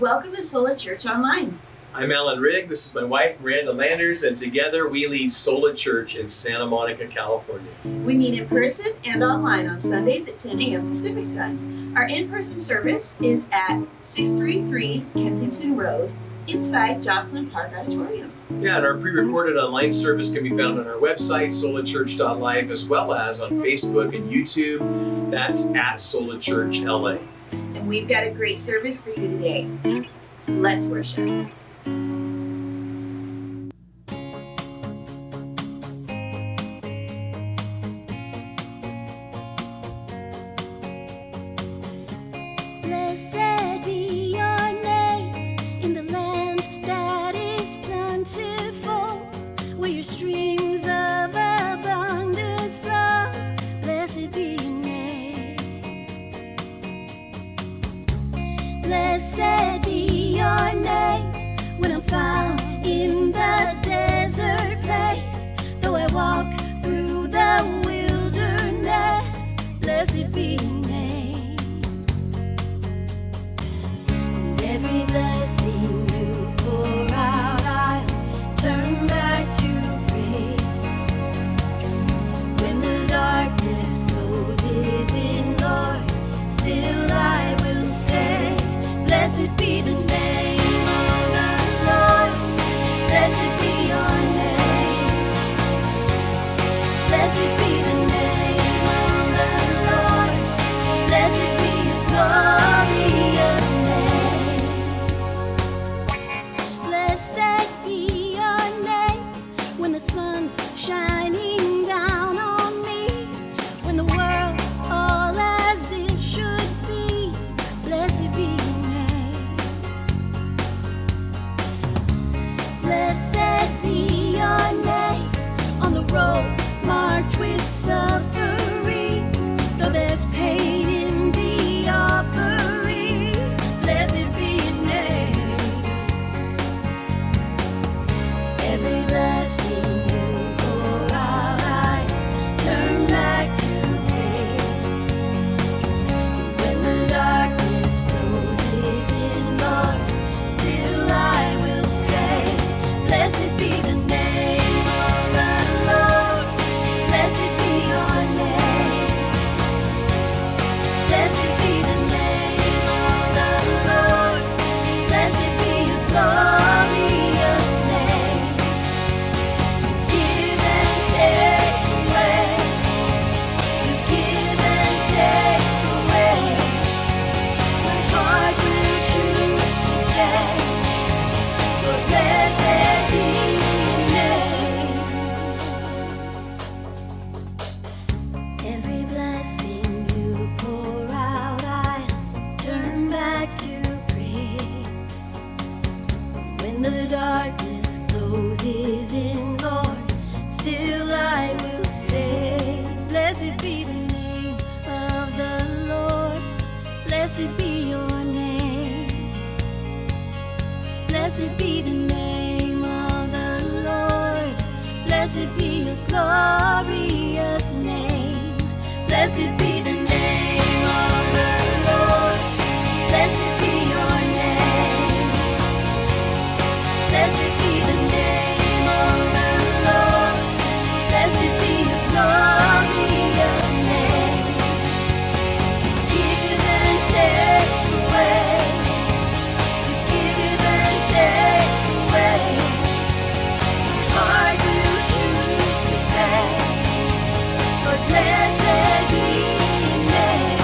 Welcome to Sola Church Online. I'm Rigg. This is my wife, Miranda Landers, and together we lead Sola Church in Santa Monica, California. We meet in person and online on Sundays at 10 a.m. Pacific Time. Our in-person service is at 633 Kensington Road, inside Joslyn Park Auditorium. Yeah, and our pre-recorded online service can be found on our website, solachurch.life, as well as on Facebook and YouTube. That's at Sola Church LA. And we've got a great service for you today. Let's worship. Blessed be your name when I'm found in the desert place. Though I walk through the wilderness, blessed be your name. And every blessing you pour out, I'll turn back to praise. When the darkness closes in, Lord, still I will say, blessed be the name of the Lord. Blessed be your name. Blessed be the name of the Lord. Blessed be your glorious name. Blessed be your name when the sun's shining down on me, when the world's all as it should be. Blessed be blessed be your name on the road marked with suffering, though there's pain in the offering. Blessed be your name. Every blessing you pour out, I turn back to praise. When the darkness closes in, Lord, still I will say, blessed be the name of the Lord. Blessed be your name. Blessed be the name of the Lord. Blessed be your glorious name. You give and take away. You give and take away. My heart will choose to say, Lord, blessed be your name. Every blessing you pour out, I turn back to praise. When the darkness closes in, Lord, still I will say, blessed be the name of the Lord. Blessed be your name. Blessed be the name of the Lord. Blessed be your glorious name. Blessed be the name of the Lord. Blessed be your name. Blessed be the name of the Lord. Blessed be your glorious name. Give and take away. Give and take away. Heart will choose to say, Lord, blessed be your name.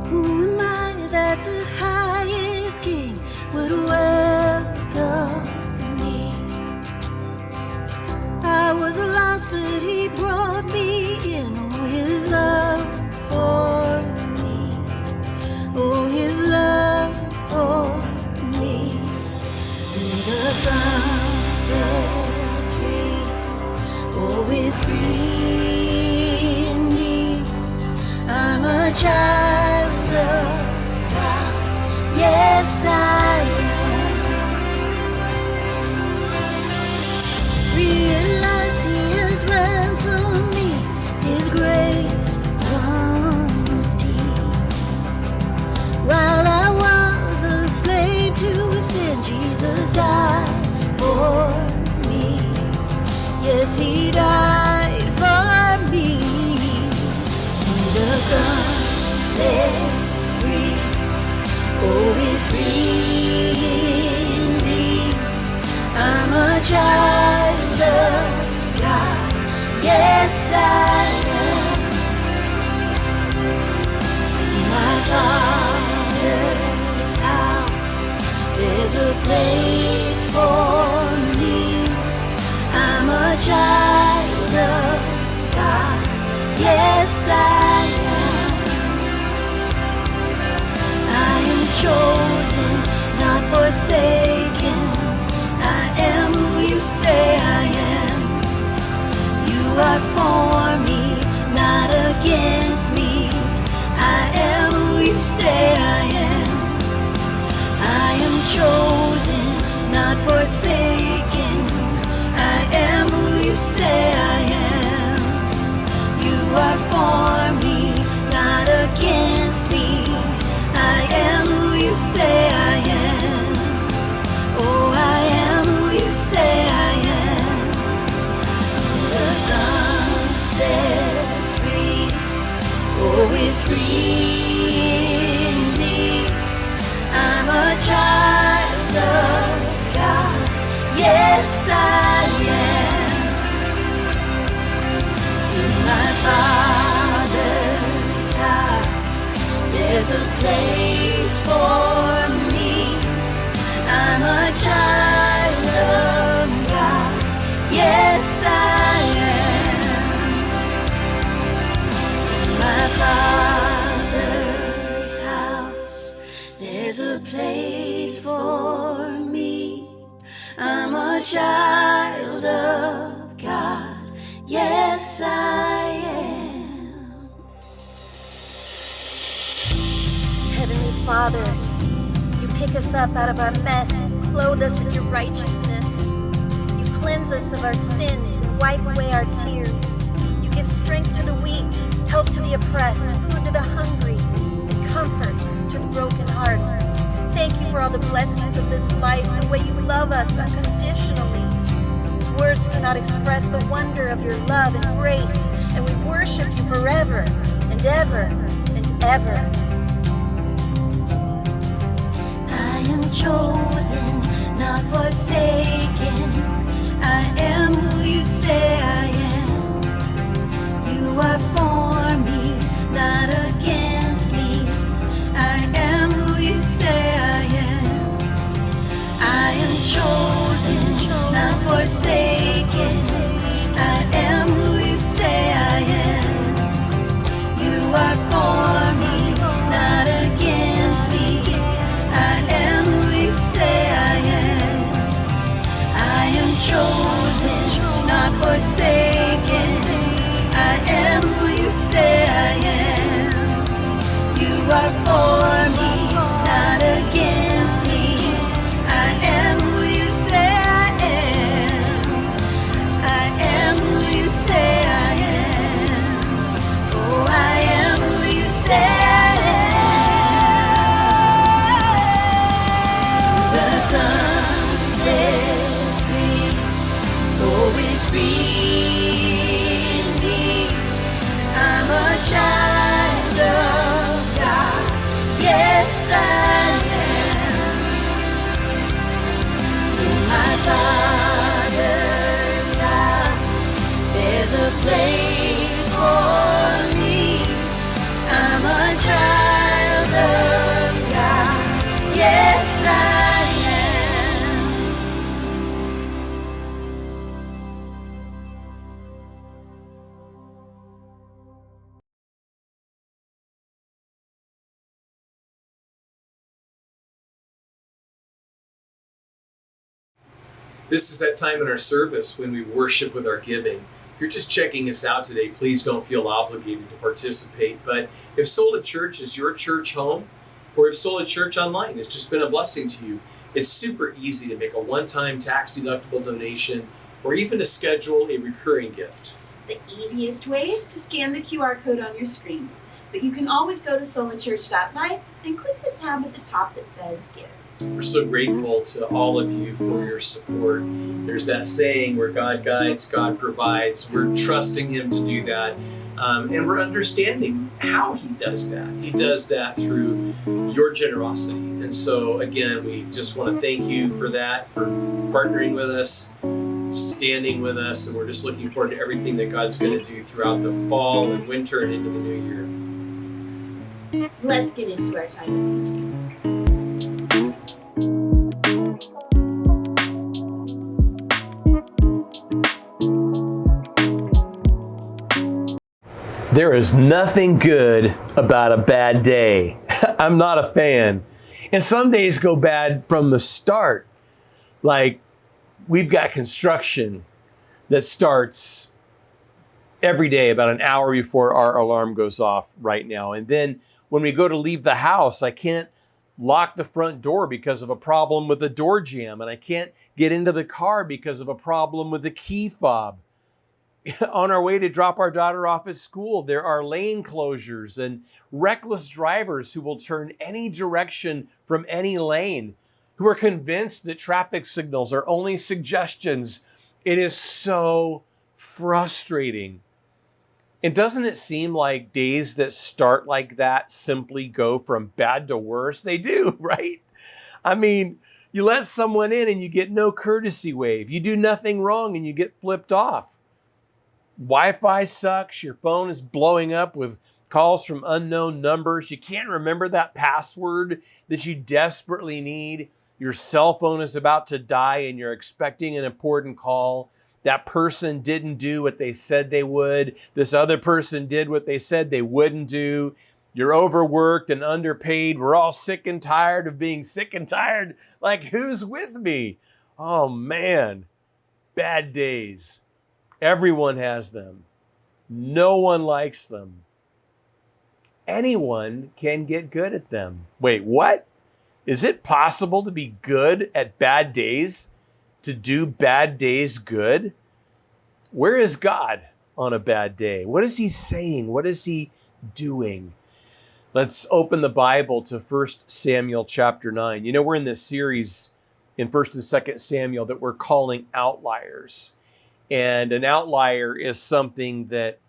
Who am I that the highest King would welcome me? I was lost, but he brought me in. Oh, his love for me. Oh, his love for me. And the sun sets free. Oh, it's free indeed. I'm a child His ransom me, His grace was deep. While I was a slave to sin, Jesus died for me. Yes, He died for me. The Son sets free. Oh, it's free indeed. I'm a child of God. Yes, I am. My Father's house, there's a place for me. I'm a child of God. Yes, I am. I am chosen, not forsaken. I am who you say I am. You are for me, not against me. I am who you say I am. I am chosen, not forsaken. I am who you say I am. You are for me, not against me. I am who you say I am. Oh, I am who you say I am. The Son sets free. Oh, it's free indeed. I'm a child of God. Yes, I am. In my Father's house, there's a place for me. I'm a child of God. Yes, I am. In my Father's house, there's a place for me. I'm a child of God. Yes, I am. Heavenly Father, you pick us up out of our mess, clothe us in your righteousness. You cleanse us of our sins and wipe away our tears. You give strength to the weak, help to the oppressed, food to the hungry, and comfort to the brokenhearted. Thank you for all the blessings of this life, the way you love us unconditionally. Words cannot express the wonder of your love and grace, and we worship you forever and ever and ever. I am chosen, not forsaken. I am who you say I am. You are for me, not against me. I am who you say I am. I am chosen, not forsaken. I am who you say I am. You are for me, not against me. I am who you say I am. I am chosen, not forsaken. I am who you say I am. You are for me, not against me. I am who you say I am. I am who you say I am. Oh, I am who you say I am. The Son sets free. Oh, it's free indeed. I'm a child of God. Yes, I am. In my Father's house, there's a place for me. I'm a child of God. Yes, I am. This is that time in our service when we worship with our giving. If you're just checking us out today, please don't feel obligated to participate. But if Sola Church is your church home, or if Sola Church Online has just been a blessing to you, it's super easy to make a one-time tax-deductible donation or even to schedule a recurring gift. The easiest way is to scan the QR code on your screen, but you can always go to solachurch.life and click the tab at the top that says Give. We're so grateful to all of you for your support. There's that saying where God guides, God provides. We're trusting Him to do that. And we're understanding how He does that. He does that through your generosity. And so, again, we just want to thank you for that, for partnering with us, standing with us. And we're just looking forward to everything that God's going to do throughout the fall and winter and into the new year. Let's get into our time of teaching. There is nothing good about a bad day. I'm not a fan. And some days go bad from the start. Like, we've got construction that starts every day about an hour before our alarm goes off right now. And then when we go to leave the house, I can't lock the front door because of a problem with the door jamb. And I can't get into the car because of a problem with the key fob. On our way to drop our daughter off at school, there are lane closures and reckless drivers who will turn any direction from any lane, who are convinced that traffic signals are only suggestions. It is so frustrating. And doesn't it seem like days that start like that simply go from bad to worse? They do, right? I mean, you let someone in and you get no courtesy wave. You do nothing wrong and you get flipped off. Wi-Fi sucks. Your phone is blowing up with calls from unknown numbers. You can't remember that password that you desperately need. Your cell phone is about to die and you're expecting an important call. That person didn't do what they said they would. This other person did what they said they wouldn't do. You're overworked and underpaid. We're all sick and tired of being sick and tired. Like, who's with me? Oh man, bad days. Everyone has them. No one likes them. Anyone can get good at them. Wait, what? Is it possible to be good at bad days? To do bad days good? Where is God on a bad day? What is He saying? What is He doing? Let's open the Bible to 1 Samuel chapter 9. You know, we're in this series in 1 and 2 Samuel that we're calling Outliers. And an outlier is something that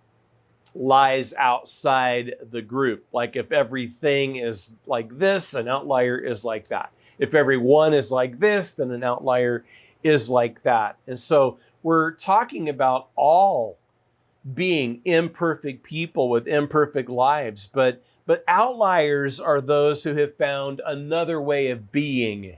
lies outside the group. Like if everything is like this, an outlier is like that. If everyone is like this, then an outlier is like that. And so we're talking about all being imperfect people with imperfect lives, but outliers are those who have found another way of being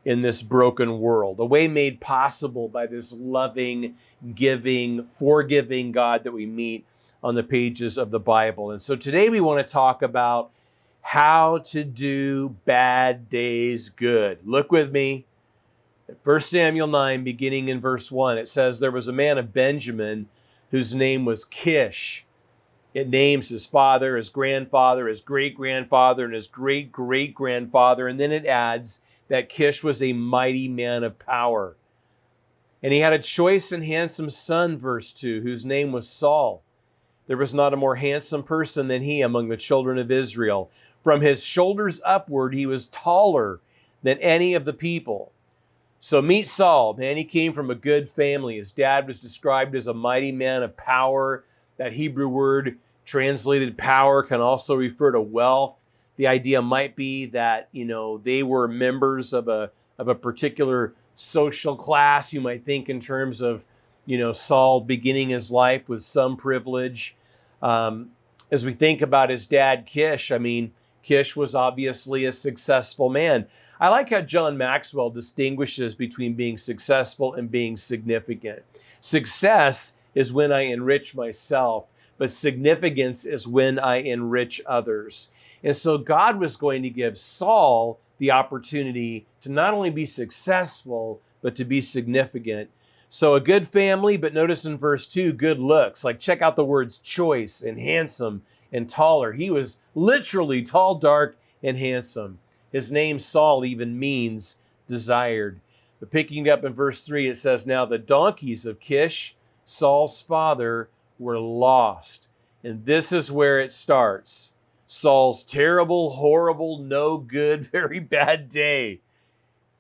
in this broken world, a way made possible by this loving, giving, forgiving God that we meet on the pages of the Bible. And so today we want to talk about how to do bad days good. Look with me at 1 Samuel 9, beginning in verse 1. It says, there was a man of Benjamin whose name was Kish. It names his father, his grandfather, his great-grandfather, and his great-great-grandfather. And then it adds that Kish was a mighty man of power. And he had a choice and handsome son, verse 2, whose name was Saul. There was not a more handsome person than he among the children of Israel. From his shoulders upward, he was taller than any of the people. So meet Saul. Man, he came from a good family. His dad was described as a mighty man of power. That Hebrew word translated power can also refer to wealth. The idea might be that, they were members of a particular social class. You might think in terms of, Saul beginning his life with some privilege. As we think about his dad, Kish, Kish was obviously a successful man. I like how John Maxwell distinguishes between being successful and being significant. Success is when I enrich myself, but significance is when I enrich others. And so God was going to give Saul the opportunity to not only be successful, but to be significant. So a good family, but notice in verse 2, good looks. Like check out the words choice and handsome and taller. He was literally tall, dark, and handsome. His name Saul even means desired. But picking up in verse 3, it says, now the donkeys of Kish, Saul's father, were lost. And this is where it starts. Saul's terrible, horrible, no good, very bad day.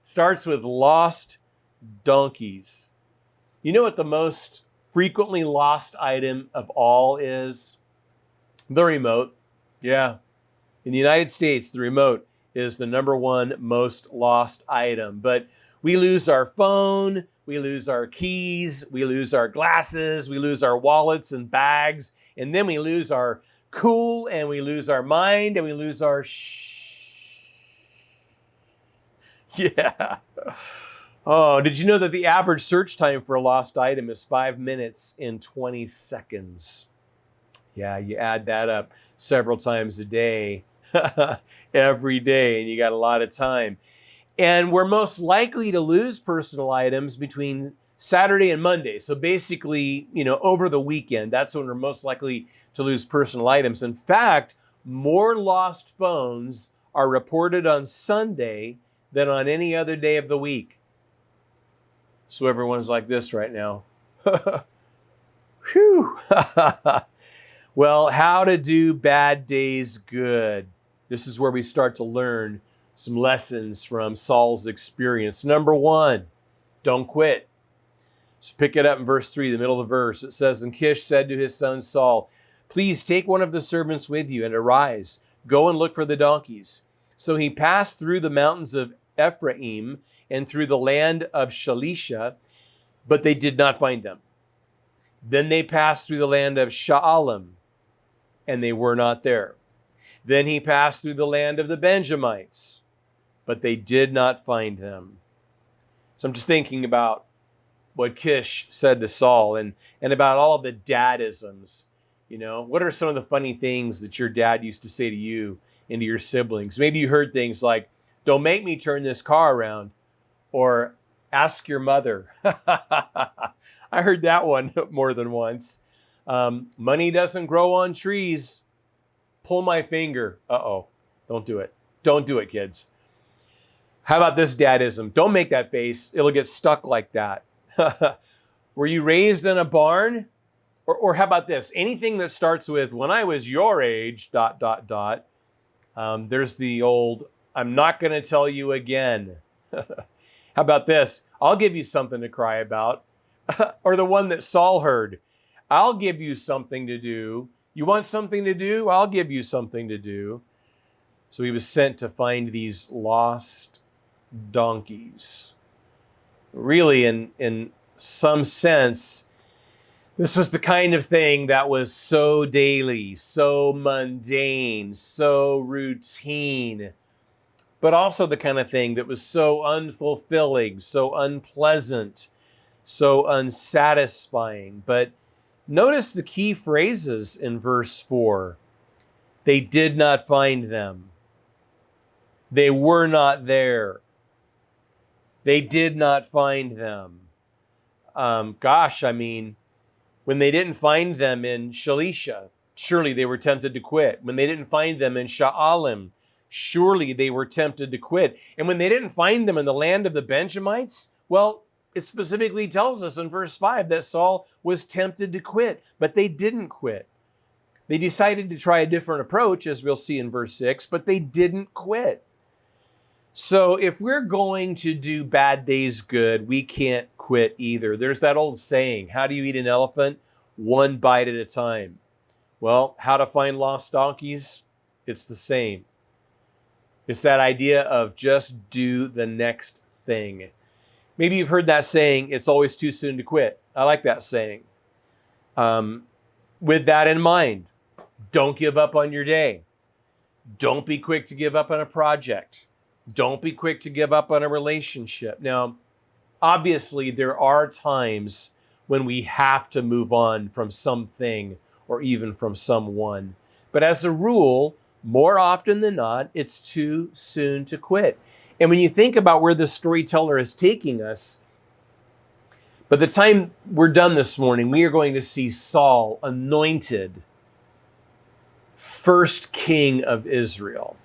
Starts with lost donkeys. You know what the most frequently lost item of all is? The remote. Yeah. In the United States, the remote is the number one most lost item. But we lose our phone, we lose our keys, we lose our glasses, we lose our wallets and bags, and then we lose our cool, and we lose our mind, and we lose our Yeah. Oh, did you know that the average search time for a lost item is 5 minutes and 20 seconds? Yeah, you add that up several times a day, every day, and you got a lot of time. And we're most likely to lose personal items between Saturday and Monday. So basically, over the weekend, that's when we're most likely to lose personal items. In fact, more lost phones are reported on Sunday than on any other day of the week. So everyone's like this right now. Whew. Well, how to do bad days good. This is where we start to learn some lessons from Saul's experience. Number 1, don't quit. So pick it up in verse 3, the middle of the verse. It says, and Kish said to his son Saul, please take one of the servants with you and arise, go and look for the donkeys. So he passed through the mountains of Ephraim and through the land of Shalisha, but they did not find them. Then they passed through the land of Shaalim, and they were not there. Then he passed through the land of the Benjamites, but they did not find them. So I'm just thinking about what Kish said to Saul and about all the dadisms. What are some of the funny things that your dad used to say to you and to your siblings? Maybe you heard things like, don't make me turn this car around, or ask your mother. I heard that one more than once. Money doesn't grow on trees. Pull my finger. Uh-oh. Don't do it. Don't do it, kids. How about this dadism? Don't make that face. It'll get stuck like that. Were you raised in a barn? Or how about this? Anything that starts with, when I was your age, ... There's the old, I'm not going to tell you again. How about this? I'll give you something to cry about. Or the one that Saul heard. I'll give you something to do. You want something to do? I'll give you something to do. So he was sent to find these lost donkeys. Really, in some sense, this was the kind of thing that was so daily, so mundane, so routine, but also the kind of thing that was so unfulfilling, so unpleasant, so unsatisfying. But notice the key phrases in verse 4. They did not find them. They were not there. They did not find them. When they didn't find them in Shalisha, surely they were tempted to quit. When they didn't find them in Shaalim, surely they were tempted to quit. And when they didn't find them in the land of the Benjamites, well, it specifically tells us in verse 5 that Saul was tempted to quit, but they didn't quit. They decided to try a different approach, as we'll see in verse 6, but they didn't quit. So if we're going to do bad days good, we can't quit either. There's that old saying, how do you eat an elephant? One bite at a time. Well, how to find lost donkeys? It's the same. It's that idea of just do the next thing. Maybe you've heard that saying, it's always too soon to quit. I like that saying. With that in mind, don't give up on your day. Don't be quick to give up on a project. Don't be quick to give up on a relationship. Now, obviously, there are times when we have to move on from something or even from someone. But as a rule, more often than not, it's too soon to quit. And when you think about where the storyteller is taking us, by the time we're done this morning, we are going to see Saul anointed first king of Israel.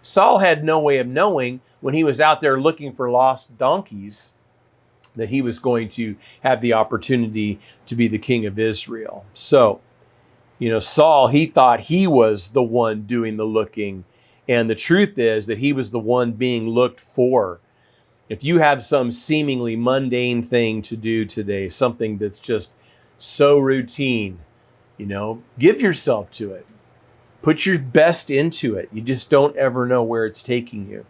Saul had no way of knowing when he was out there looking for lost donkeys that he was going to have the opportunity to be the king of Israel. So, Saul, he thought he was the one doing the looking. And the truth is that he was the one being looked for. If you have some seemingly mundane thing to do today, something that's just so routine, give yourself to it. Put your best into it. You just don't ever know where it's taking you.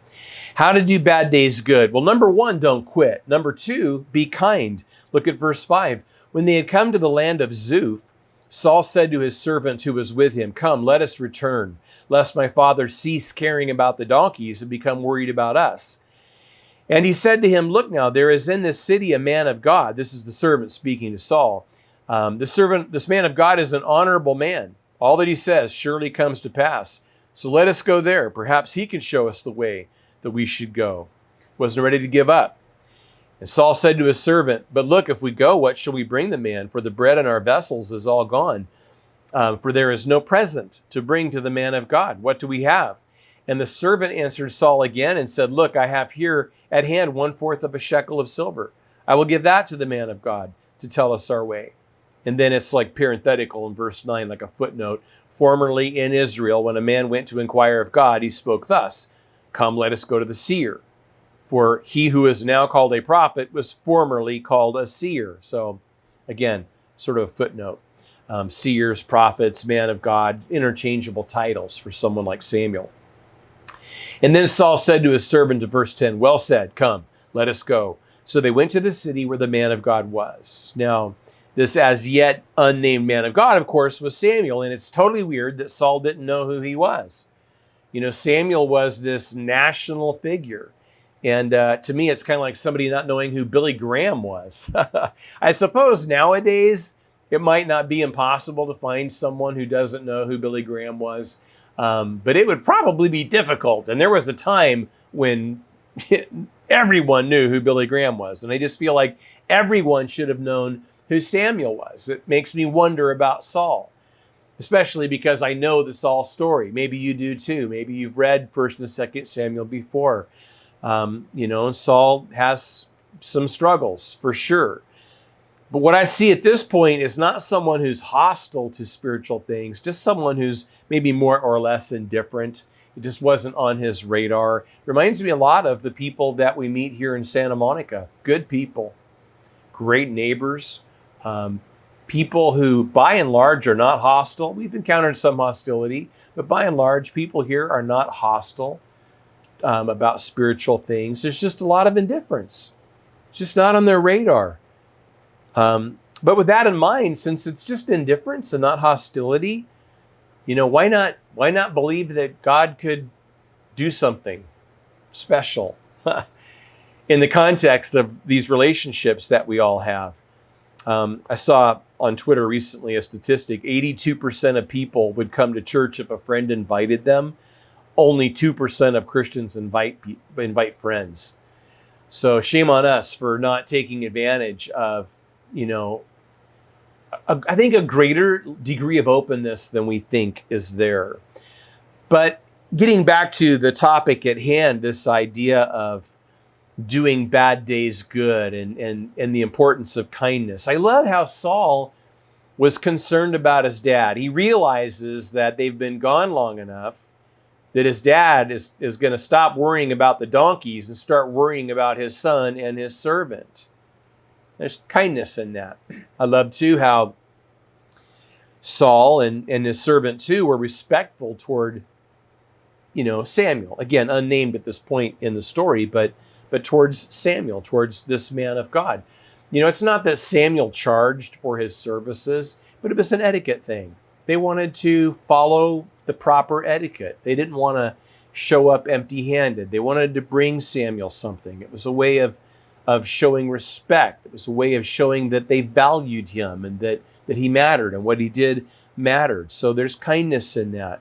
How to do bad days good? Well, number 1, don't quit. Number 2, be kind. Look at verse 5. When they had come to the land of Zuph, Saul said to his servant who was with him, "Come, let us return, lest my father cease caring about the donkeys and become worried about us." And he said to him, "Look now, there is in this city a man of God." This is the servant speaking to Saul. This man of God is an honorable man. All that he says surely comes to pass. So let us go there. Perhaps he can show us the way that we should go. Wasn't ready to give up. And Saul said to his servant, "But look, if we go, what shall we bring the man? For the bread in our vessels is all gone. For there is no present to bring to the man of God. What do we have?" And the servant answered Saul again and said, "Look, I have here at hand 1/4 of a shekel of silver. I will give that to the man of God to tell us our way." And then it's like parenthetical in verse 9, like a footnote. "Formerly in Israel, when a man went to inquire of God, he spoke thus, 'Come, let us go to the seer.' For he who is now called a prophet was formerly called a seer." So again, sort of a footnote. Seers, prophets, man of God, interchangeable titles for someone like Samuel. And then Saul said to his servant in verse 10, "Well said, come, let us go." So they went to the city where the man of God was. Now, this as yet unnamed man of God, of course, was Samuel. And it's totally weird that Saul didn't know who he was. Samuel was this national figure. And to me, it's kind of like somebody not knowing who Billy Graham was. I suppose nowadays, it might not be impossible to find someone who doesn't know who Billy Graham was. But it would probably be difficult. And there was a time when everyone knew who Billy Graham was. And I just feel like everyone should have known who Samuel was. It makes me wonder about Saul, especially because I know the Saul story. Maybe you do too. Maybe you've read 1st and 2nd Samuel before. And Saul has some struggles for sure. But what I see at this point is not someone who's hostile to spiritual things, just someone who's maybe more or less indifferent. It just wasn't on his radar. Reminds me a lot of the people that we meet here in Santa Monica. Good people, great neighbors, people who by and large are not hostile. We've encountered some hostility, but by and large, people here are not hostile about spiritual things. There's just a lot of indifference. It's just not on their radar. But with that in mind, since it's just indifference and not hostility, why not believe that God could do something special in the context of these relationships that we all have? I saw on Twitter recently a statistic, 82% of people would come to church if a friend invited them. Only 2% of Christians invite friends. So shame on us for not taking advantage of, I think a greater degree of openness than we think is there. But getting back to the topic at hand, this idea of doing bad days good and the importance of kindness. I love how Saul was concerned about his dad. He realizes that they've been gone long enough that his dad is going to stop worrying about the donkeys and start worrying about his son and his servant. There's kindness in that. I love too how Saul and his servant too were respectful toward, Samuel. Again, unnamed at this point in the story, but towards Samuel, towards this man of God. It's not that Samuel charged for his services, but it was an etiquette thing. They wanted to follow the proper etiquette. They didn't want to show up empty-handed. They wanted to bring Samuel something. It was a way of showing respect. It was a way of showing that they valued him and that he mattered and what he did mattered. So there's kindness in that.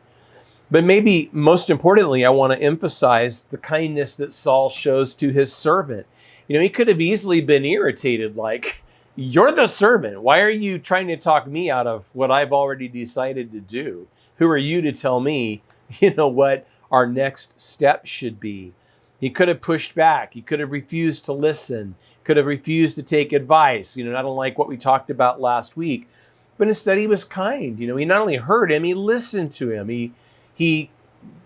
But maybe most importantly, I want to emphasize the kindness that Saul shows to his servant. He could have easily been irritated, like, "You're the servant. Why are you trying to talk me out of what I've already decided to do? Who are you to tell me, what our next step should be. He could have pushed back. He could have refused to listen, could have refused to take advice, not unlike what we talked about last week. But instead he was kind. He not only heard him, he listened to him. He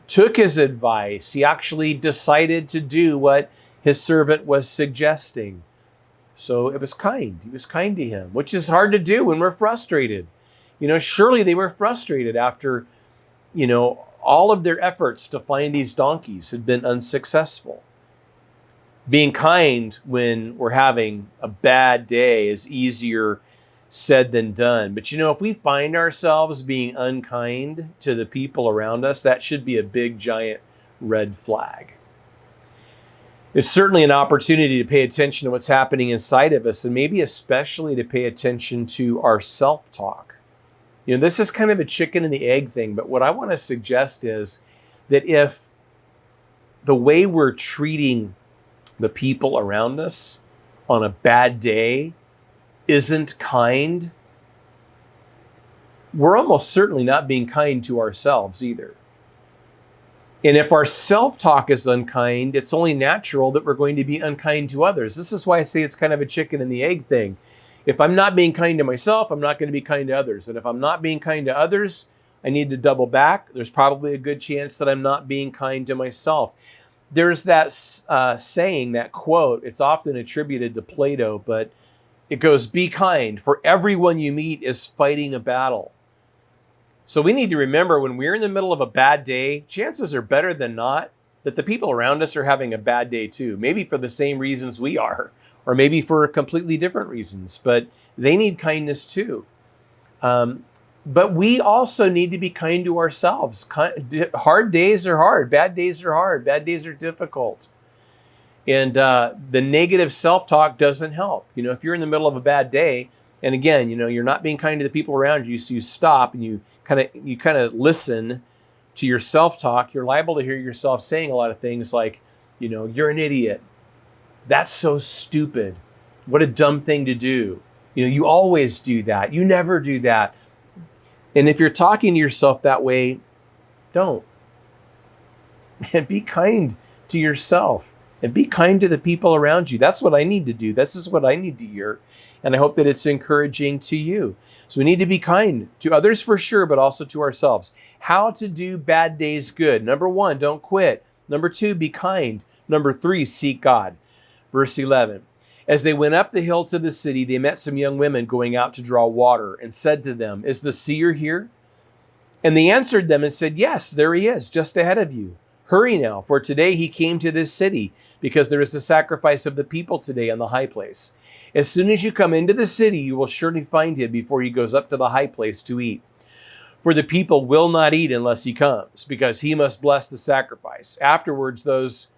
took his advice. He actually decided to do what his servant was suggesting. So it was kind. He was kind to him, which is hard to do when we're frustrated. Surely they were frustrated after, all of their efforts to find these donkeys had been unsuccessful. Being kind when we're having a bad day is easier said than done. But if we find ourselves being unkind to the people around us, that should be a big, giant red flag. It's certainly an opportunity to pay attention to what's happening inside of us, and maybe especially to pay attention to our self-talk. This is kind of a chicken and the egg thing, but what I want to suggest is that if the way we're treating the people around us on a bad day isn't kind, we're almost certainly not being kind to ourselves either. And if our self-talk is unkind, it's only natural that we're going to be unkind to others. This is why I say it's kind of a chicken and the egg thing. If I'm not being kind to myself, I'm not going to be kind to others. And if I'm not being kind to others, I need to double back. There's probably a good chance that I'm not being kind to myself. There's that saying, that quote, it's often attributed to Plato, but it goes, "Be kind, for everyone you meet is fighting a battle." So we need to remember when we're in the middle of a bad day, chances are better than not that the people around us are having a bad day too. Maybe for the same reasons we are, or maybe for completely different reasons, but they need kindness too. But we also need to be kind to ourselves. Hard days are hard. Bad days are hard. Bad days are difficult. And the negative self-talk doesn't help. If you're in the middle of a bad day, and again, you're not being kind to the people around you, so you stop and you kind of listen to your self-talk, you're liable to hear yourself saying a lot of things like, you're an idiot. That's so stupid. What a dumb thing to do. You always do that. You never do that. And if you're talking to yourself that way, don't. And be kind to yourself and be kind to the people around you. That's what I need to do. This is what I need to hear. And I hope that it's encouraging to you. So we need to be kind to others for sure, but also to ourselves. How to do bad days good. Number 1, don't quit. Number 2, be kind. Number 3, seek God. Verse 11. As they went up the hill to the city, they met some young women going out to draw water and said to them, "Is the seer here?" And they answered them and said, "Yes, there he is, just ahead of you. Hurry now, for today he came to this city, because there is a sacrifice of the people today on the high place. As soon as you come into the city, you will surely find him before he goes up to the high place to eat. For the people will not eat unless he comes, because he must bless the sacrifice. Afterwards, those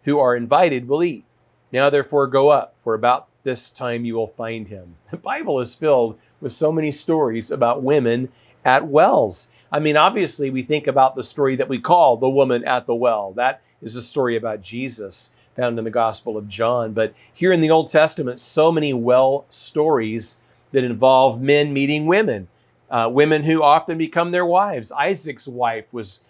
who are invited will eat. Now therefore go up, for about this time you will find him." The Bible is filled with so many stories about women at wells. I mean, obviously we think about the story that we call the woman at the well. That is a story about Jesus found in the Gospel of John. But here in the Old Testament, so many well stories that involve men meeting women, women who often become their wives. Isaac's wife was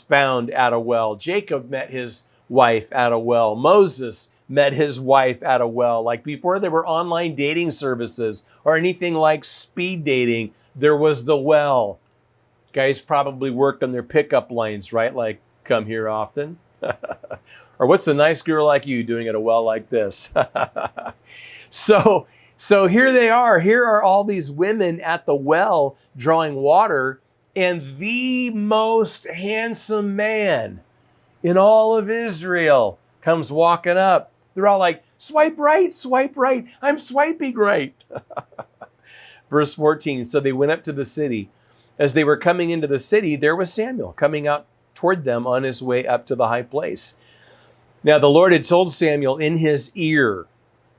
found at a well. Jacob met his wife at a well. Moses met his wife at a well. Like before there were online dating services or anything like speed dating, there was the well. Guys probably worked on their pickup lines, right? Like, "Come here often." Or, "What's a nice girl like you doing at a well like this?" So here they are. Here are all these women at the well drawing water, and the most handsome man in all of Israel comes walking up. They're all like, swipe right, I'm swiping right." Verse 14, so they went up to the city. As they were coming into the city, there was Samuel coming out toward them on his way up to the high place. Now the Lord had told Samuel in his ear.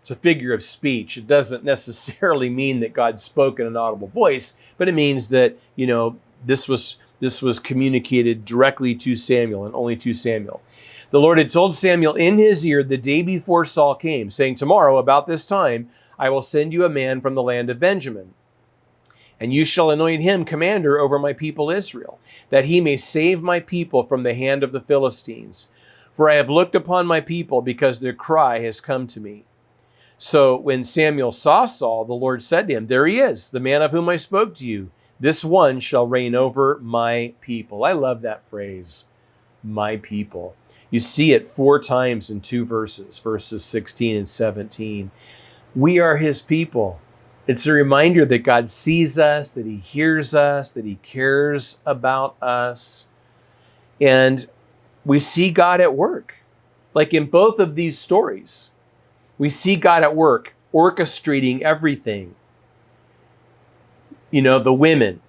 It's a figure of speech. It doesn't necessarily mean that God spoke in an audible voice, but it means that, this was communicated directly to Samuel and only to Samuel. The Lord had told Samuel in his ear the day before Saul came, saying, "Tomorrow, about this time, I will send you a man from the land of Benjamin." And you shall anoint him commander over my people Israel, that he may save my people from the hand of the Philistines. For I have looked upon my people, because their cry has come to me. So when Samuel saw Saul, the Lord said to him, there he is, the man of whom I spoke to you. This one shall reign over my people. I love that phrase, my people. You see it 4 times in 2 verses, verses 16 and 17. We are his people. It's a reminder that God sees us, that he hears us, that he cares about us. And we see God at work. Like in both of these stories, we see God at work, orchestrating everything. You know, the women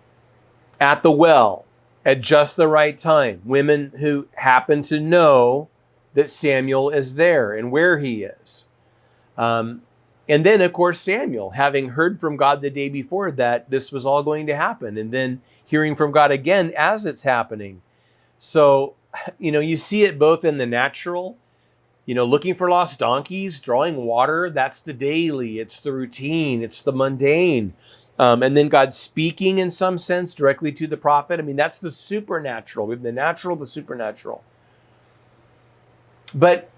at the well at just the right time. Women who happen to know that Samuel is there and where he is. And then, of course, Samuel, having heard from God the day before that this was all going to happen, and then hearing from God again as it's happening. So, you know, you see it both in the natural, you know, looking for lost donkeys, drawing water, that's the daily, it's the routine, it's the mundane. And then God speaking in some sense directly to the prophet. I mean, that's the supernatural. We have the natural, the supernatural. But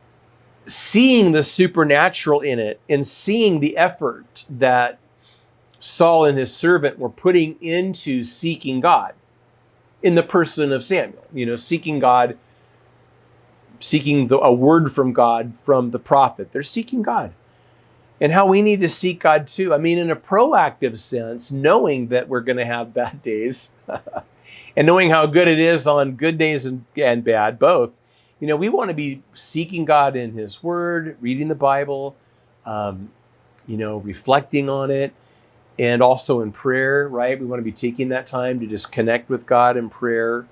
seeing the supernatural in it and seeing the effort that Saul and his servant were putting into seeking God in the person of Samuel, you know, seeking God, seeking a word from God from the prophet. They're seeking God. And how we need to seek God too. I mean, in a proactive sense, knowing that we're going to have bad days and knowing how good it is on good days and bad, both. You know, we want to be seeking God in his word, reading the Bible, you know, reflecting on it, and also in prayer, right? We want to be taking that time to just connect with God in prayer.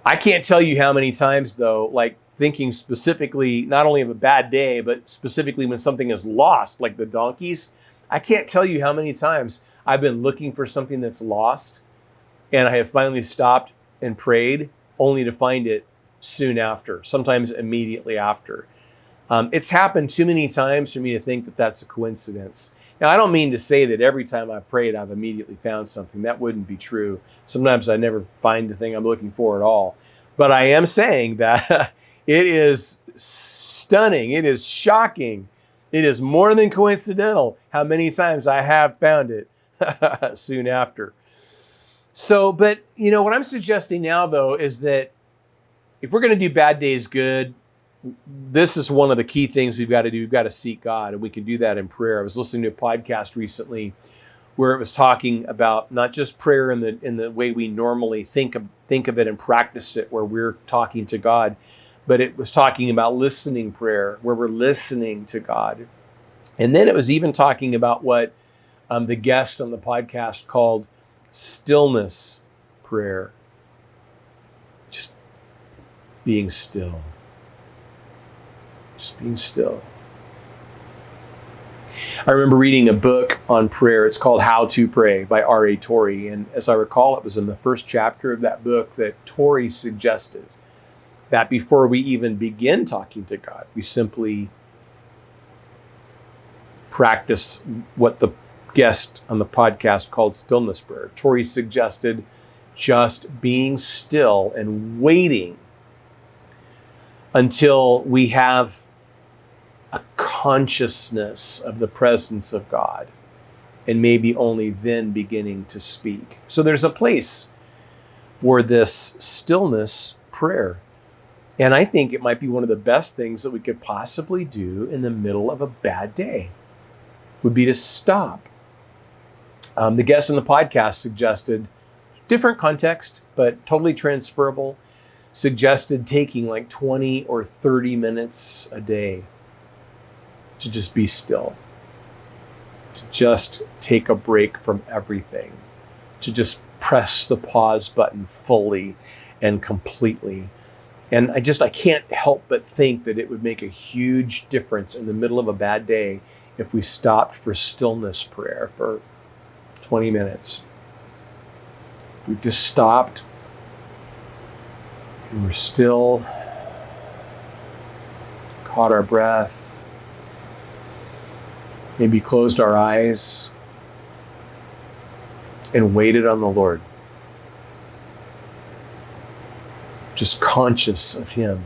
I can't tell you how many times, though, like thinking specifically, not only of a bad day, but specifically when something is lost, like the donkeys. I can't tell you how many times I've been looking for something that's lost, and I have finally stopped and prayed, only to find it soon after, sometimes immediately after. It's happened too many times for me to think that that's a coincidence. Now, I don't mean to say that every time I've prayed, I've immediately found something. That wouldn't be true. Sometimes I never find the thing I'm looking for at all. But I am saying that it is stunning. It is shocking. It is more than coincidental how many times I have found it soon after. So, but, you know, what I'm suggesting now, though, is that if we're going to do bad days good, this is one of the key things we've got to do. We've got to seek God, and we can do that in prayer. I was listening to a podcast recently where it was talking about not just prayer in the way we normally think of it and practice it, where we're talking to God, but it was talking about listening prayer, where we're listening to God. And then it was even talking about what the guest on the podcast called stillness prayer. Just being still. Just being still. I remember reading a book on prayer. It's called How to Pray by R.A. Torrey. And as I recall, it was in the first chapter of that book that Torrey suggested that before we even begin talking to God, we simply practice what the guest on the podcast called stillness prayer. Torrey suggested just being still and waiting until we have a consciousness of the presence of God, and maybe only then beginning to speak. So there's a place for this stillness prayer. And I think it might be one of the best things that we could possibly do in the middle of a bad day, would be to stop. The guest on the podcast suggested, different context, but totally transferable, suggested taking like 20 or 30 minutes a day to just be still, to just take a break from everything, to just press the pause button fully and completely. And I can't help but think that it would make a huge difference in the middle of a bad day if we stopped for stillness prayer for 20 minutes. We just stopped and we're still, caught our breath, maybe closed our eyes, and waited on the Lord. Just conscious of him.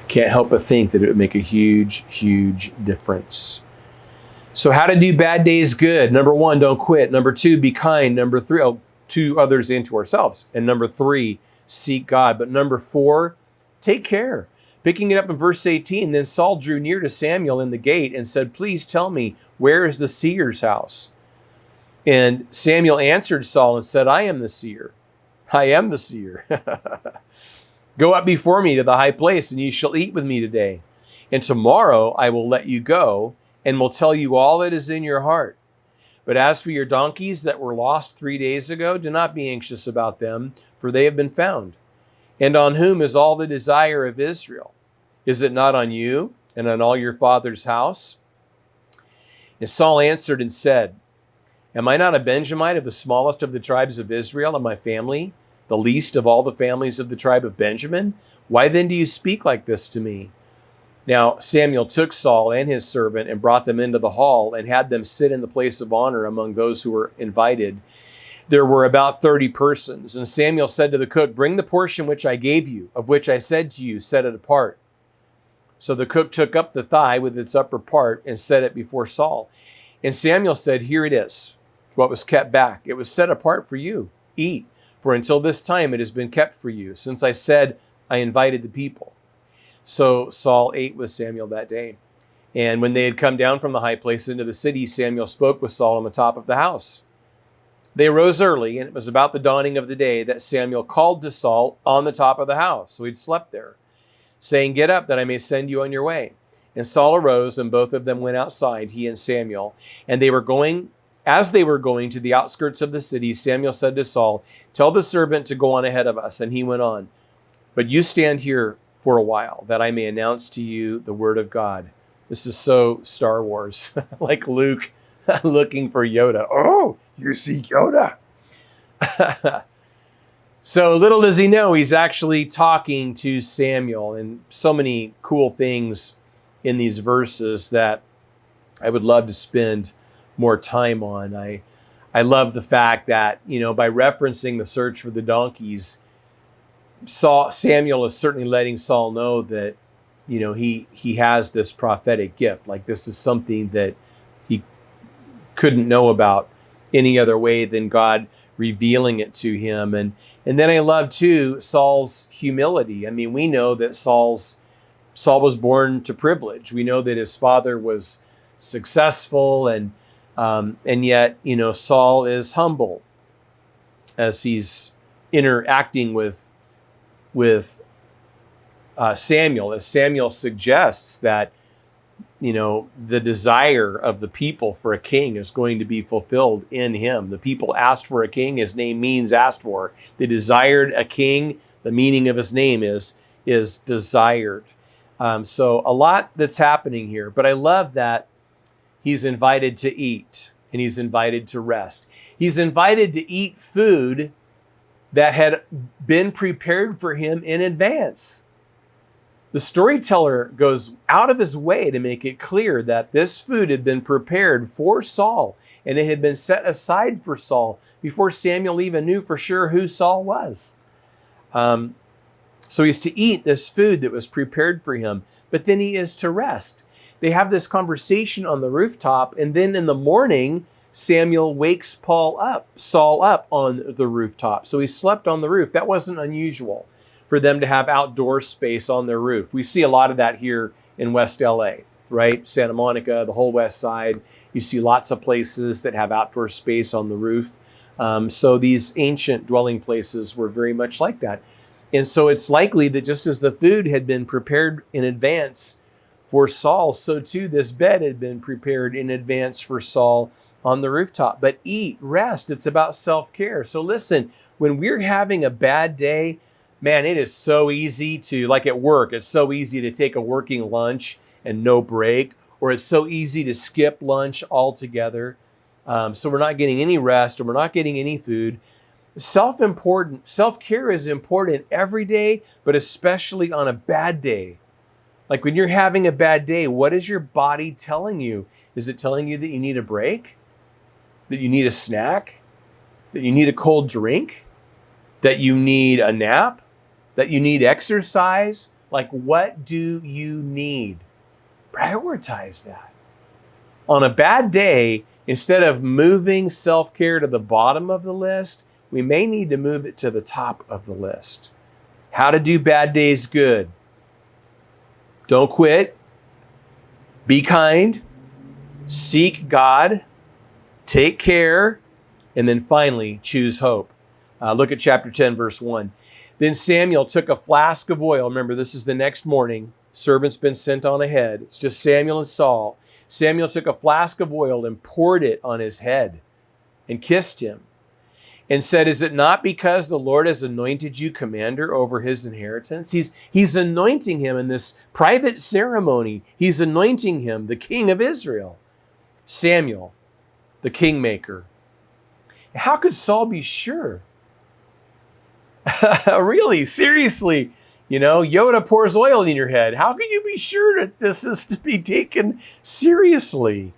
I can't help but think that it would make a huge, huge difference. So how to do bad days good? Number 1, don't quit. Number 2, be kind. Number 3, to others and to ourselves. And number 3, seek God. But number 4, take care. Picking it up in verse 18, then Saul drew near to Samuel in the gate and said, please tell me, where is the seer's house? And Samuel answered Saul and said, I am the seer. I am the seer. Go up before me to the high place, and ye shall eat with me today. And tomorrow I will let you go, and will tell you all that is in your heart. But as for your donkeys that were lost 3 days ago, do not be anxious about them, for they have been found. And on whom is all the desire of Israel? Is it not on you and on all your father's house? And Saul answered and said, am I not a Benjamite of the smallest of the tribes of Israel, and my family the least of all the families of the tribe of Benjamin? Why then do you speak like this to me? Now Samuel took Saul and his servant and brought them into the hall and had them sit in the place of honor among those who were invited. There were about 30 persons. And Samuel said to the cook, bring the portion which I gave you, of which I said to you, set it apart. So the cook took up the thigh with its upper part and set it before Saul. And Samuel said, here it is, what was kept back. It was set apart for you. Eat, for until this time it has been kept for you, since I said I invited the people. So Saul ate with Samuel that day. And when they had come down from the high place into the city, Samuel spoke with Saul on the top of the house. They arose early, and it was about the dawning of the day that Samuel called to Saul on the top of the house. So he'd slept there, saying, get up, that I may send you on your way. And Saul arose, and both of them went outside, he and Samuel. And as they were going to the outskirts of the city, Samuel said to Saul, tell the servant to go on ahead of us. And he went on. But you stand here for a while, that I may announce to you the word of God. This is so Star Wars, like Luke looking for Yoda. Oh, you see Yoda. So little does he know, he's actually talking to Samuel, and so many cool things in these verses that I would love to spend more time on. I love the fact that, by referencing the search for the donkeys, Samuel is certainly letting Saul know that, he has this prophetic gift. Like, this is something that he couldn't know about any other way than God revealing it to him. And then I love too Saul's humility. I mean, we know that Saul was born to privilege. We know that his father was successful, and yet, Saul is humble as he's interacting with Samuel, as Samuel suggests that, the desire of the people for a king is going to be fulfilled in him. The people asked for a king. His name means asked for. They desired a king. The meaning of his name is desired. So a lot that's happening here, but I love that he's invited to eat and he's invited to rest. He's invited to eat food that had been prepared for him in advance. The storyteller goes out of his way to make it clear that this food had been prepared for Saul, and it had been set aside for Saul before Samuel even knew for sure who Saul was. So he's to eat this food that was prepared for him, but then he is to rest. They have this conversation on the rooftop, and then in the morning, Samuel wakes Saul up on the rooftop. So he slept on the roof. That wasn't unusual for them to have outdoor space on their roof. We see a lot of that here in West LA, right? Santa Monica, the whole West Side. You see lots of places that have outdoor space on the roof. So these ancient dwelling places were very much like that. And so it's likely that just as the food had been prepared in advance for Saul, so too this bed had been prepared in advance for Saul on the rooftop. But eat, rest, it's about self-care. So listen, when we're having a bad day, man, it is so easy to, like at work, it's so easy to take a working lunch and no break, or it's so easy to skip lunch altogether. So we're not getting any rest, or we're not getting any food. Self-care is important every day, but especially on a bad day. Like when you're having a bad day, what is your body telling you? Is it telling you that you need a break? that you need a snack, that you need a cold drink, that you need a nap, that you need exercise? Like, what do you need? Prioritize that. On a bad day, instead of moving self-care to the bottom of the list, we may need to move it to the top of the list. How to do bad days good. Don't quit. Be kind. Seek God. Take care. And then finally, choose hope. Look at chapter 10, verse 1. Then Samuel took a flask of oil. Remember, this is the next morning. Servant's been sent on ahead. It's just Samuel and Saul. Samuel took a flask of oil and poured it on his head and kissed him and said, "Is it not because the Lord has anointed you commander over his inheritance?" He's anointing him in this private ceremony. He's anointing him the king of Israel. Samuel, the kingmaker. How could Saul be sure? Really, seriously, Yoda pours oil in your head. How can you be sure that this is to be taken seriously?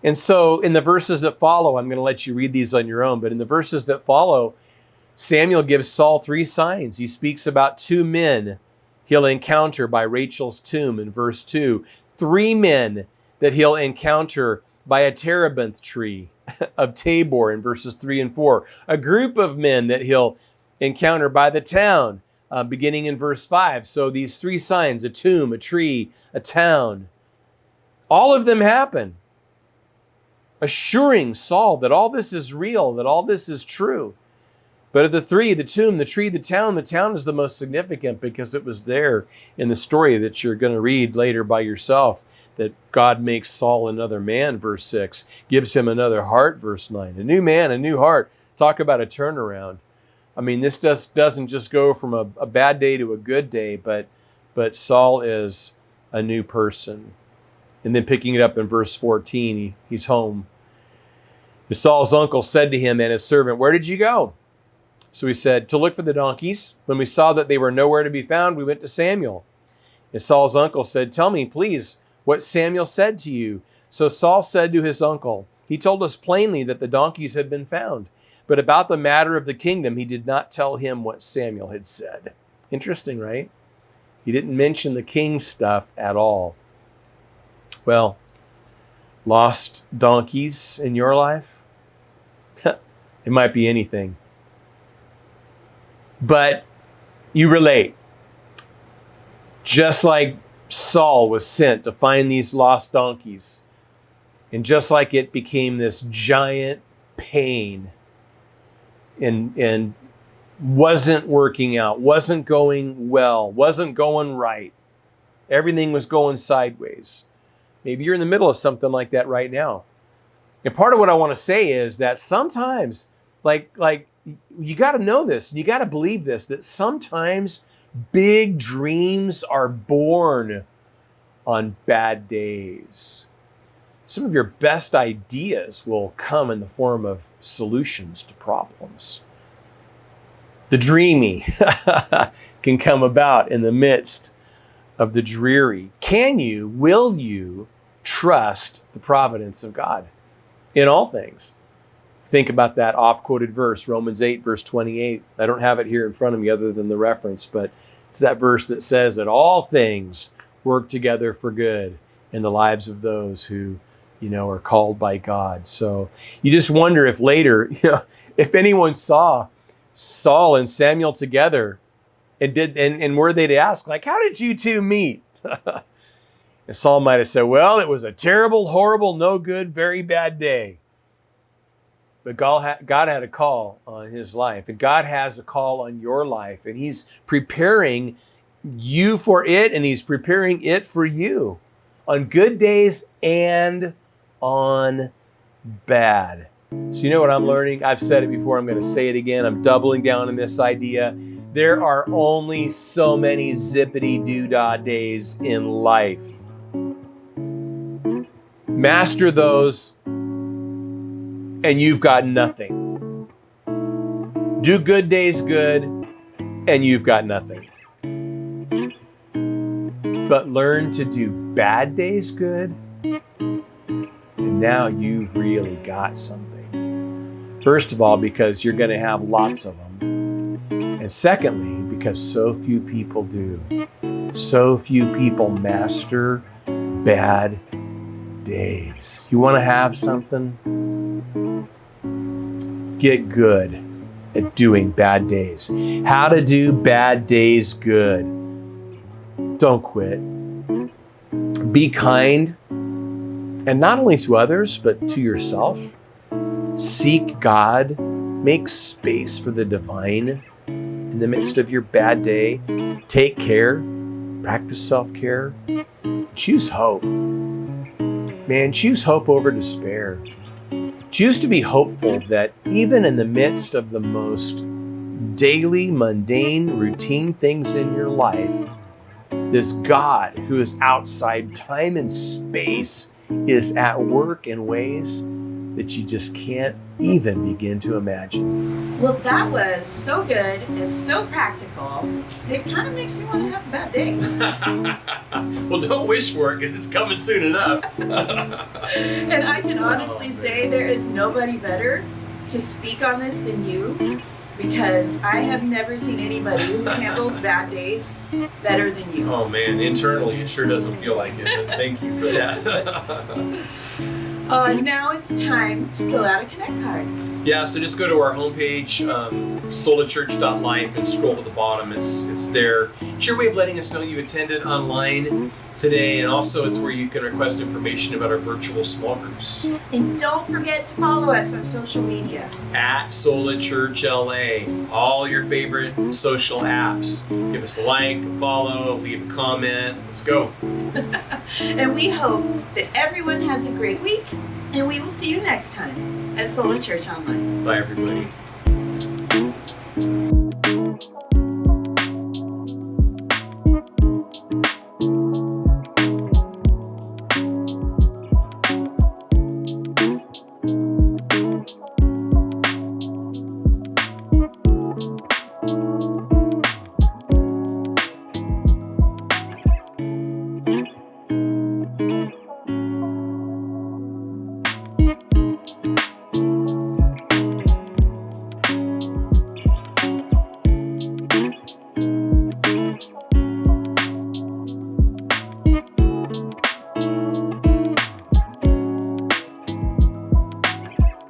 And so in the verses that follow, I'm going to let you read these on your own, but in the verses that follow, Samuel gives Saul 3 signs. He speaks about 2 men he'll encounter by Rachel's tomb in verse 2, 3 men that he'll encounter by a terebinth tree of Tabor in verses 3 and 4, a group of men that he'll encounter by the town, beginning in verse 5. So these 3 signs, a tomb, a tree, a town, all of them happen, assuring Saul that all this is real, that all this is true. But of the 3, the tomb, the tree, the town is the most significant because it was there in the story that you're going to read later by yourself, that God makes Saul another man, verse 6, gives him another heart, verse 9. A new man, a new heart. Talk about a turnaround. I mean, this doesn't just go from a bad day to a good day, but Saul is a new person. And then picking it up in verse 14, he's home. And Saul's uncle said to him and his servant, "Where did you go?" So he said, "To look for the donkeys. When we saw that they were nowhere to be found, we went to Samuel." And Saul's uncle said, "Tell me, please, what Samuel said to you." So Saul said to his uncle, "He told us plainly that the donkeys had been found. But about the matter of the kingdom, he did not tell him what Samuel had said." Interesting, right? He didn't mention the king stuff at all. Well, lost donkeys in your life? It might be anything. But you relate. Just like Saul was sent to find these lost donkeys, and just like it became this giant pain and wasn't working out, wasn't going well, wasn't going right. Everything was going sideways. Maybe you're in the middle of something like that right now. And part of what I want to say is that sometimes, like you got to know this, you got to believe this, that sometimes big dreams are born on bad days. Some of your best ideas will come in the form of solutions to problems. The dreamy can come about in the midst of the dreary. Will you trust the providence of God in all things? Think about that oft-quoted verse, Romans 8, verse 28. I don't have it here in front of me other than the reference, but it's that verse that says that all things work together for good in the lives of those who, are called by God. So you just wonder if later, if anyone saw Saul and Samuel together and were they to ask, like, how did you two meet? And Saul might have said, well, it was a terrible, horrible, no good, very bad day. But God had a call on his life, and God has a call on your life, and he's preparing you for it, and he's preparing it for you on good days and on bad. So you know what I'm learning? I've said it before. I'm going to say it again. I'm doubling down on this idea. There are only so many zippity-doo-dah days in life. Master those, and you've got nothing. Do good days good, and you've got nothing. But learn to do bad days good, and then now you've really got something. First of all, because you're going to have lots of them. And secondly, because so few people do. So few people master bad days. You want to have something? Get good at doing bad days. How to do bad days good. Don't quit. Be kind, and not only to others, but to yourself. Seek God. Make space for the divine in the midst of your bad day. Take care. Practice self-care. Choose hope. Man, choose hope over despair. Choose to be hopeful that even in the midst of the most daily, mundane, routine things in your life, this God who is outside time and space is at work in ways that you just can't even begin to imagine. Well, that was so good and so practical. It kind of makes me want to have a bad day. Well, don't wish for it because it's coming soon enough. And I can honestly say there is nobody better to speak on this than you, because I have never seen anybody who handles bad days better than you. Oh man, internally it sure doesn't feel like it, but thank you for that. Now it's time to fill out a Connect card. Yeah, so just go to our homepage, solachurch.life, and scroll to the bottom. It's there. It's your way of letting us know you attended online today, and also it's where you can request information about our virtual small groups. And don't forget to follow us on social media. At Sola Church LA, all your favorite social apps. Give us a like, a follow, leave a comment. Let's go. And we hope that everyone has a great week, and we will see you next time at Sola Church Online. Bye, everybody.